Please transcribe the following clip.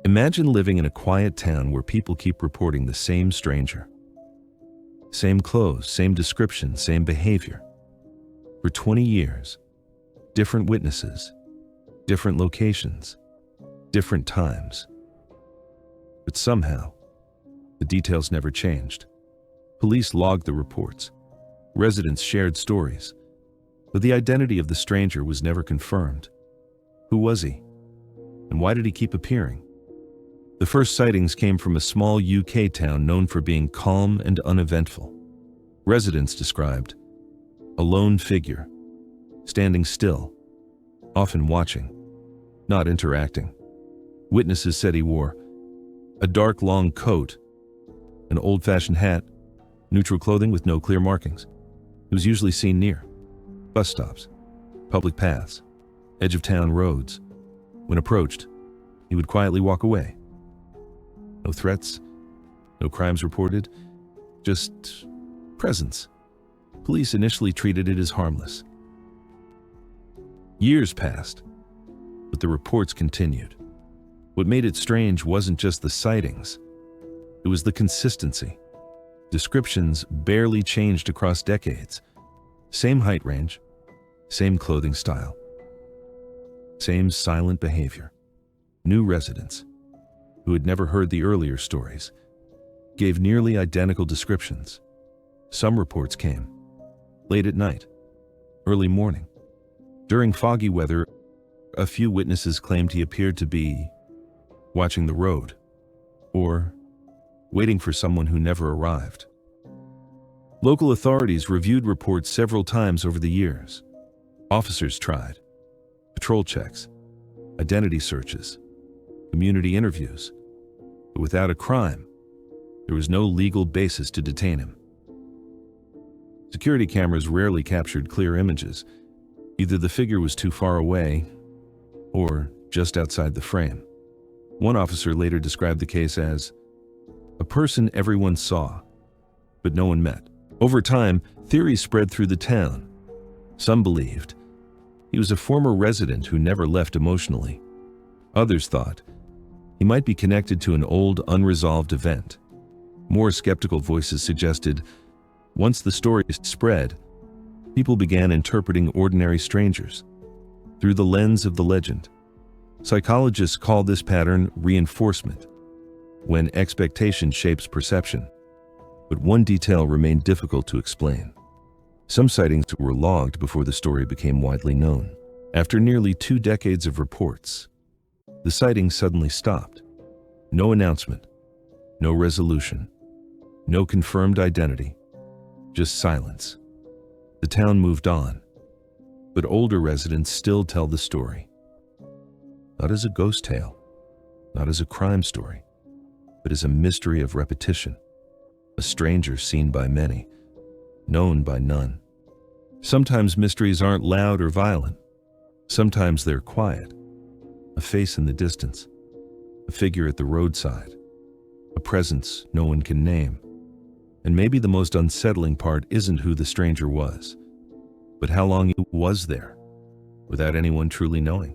Imagine living in a quiet town where people keep reporting the same stranger. Same clothes, same description, same behavior. For 20 years, different witnesses, different locations, different times. But somehow, the details never changed. Police logged the reports. Residents shared stories. But the identity of the stranger was never confirmed. Who was he? And why did he keep appearing? The first sightings came from a small UK town known for being calm and uneventful. Residents described a lone figure, standing still, often watching, not interacting. Witnesses said he wore a dark long coat, an old-fashioned hat, neutral clothing with no clear markings. He was usually seen near bus stops, public paths, edge of town roads. When approached, he would quietly walk away. No threats, no crimes reported, just presence. Police initially treated it as harmless. Years passed, but the reports continued. What made it strange wasn't just the sightings, it was the consistency. Descriptions barely changed across decades. Same height range, same clothing style, same silent behavior. New residents, who had never heard the earlier stories, gave nearly identical descriptions. Some reports came late at night, early morning. During foggy weather, a few witnesses claimed he appeared to be watching the road or waiting for someone who never arrived. Local authorities reviewed reports several times over the years. Officers tried patrol checks, identity searches, community interviews, but without a crime, there was no legal basis to detain him. Security cameras rarely captured clear images. Either the figure was too far away or just outside the frame. One officer later described the case as a person everyone saw, but no one met. Over time, theories spread through the town. Some believed he was a former resident who never left emotionally. Others thought he might be connected to an old, unresolved event. More skeptical voices suggested once the story spread, people began interpreting ordinary strangers through the lens of the legend. Psychologists call this pattern reinforcement, when expectation shapes perception. But one detail remained difficult to explain. Some sightings were logged before the story became widely known. After nearly 2 decades of reports, the sightings suddenly stopped. No announcement, no resolution, no confirmed identity, just silence. The town moved on, but older residents still tell the story. Not as a ghost tale, not as a crime story, but as a mystery of repetition. A stranger seen by many, known by none. Sometimes mysteries aren't loud or violent. Sometimes they're quiet. A face in the distance, a figure at the roadside, a presence no one can name. And maybe the most unsettling part isn't who the stranger was, but how long he was there without anyone truly knowing.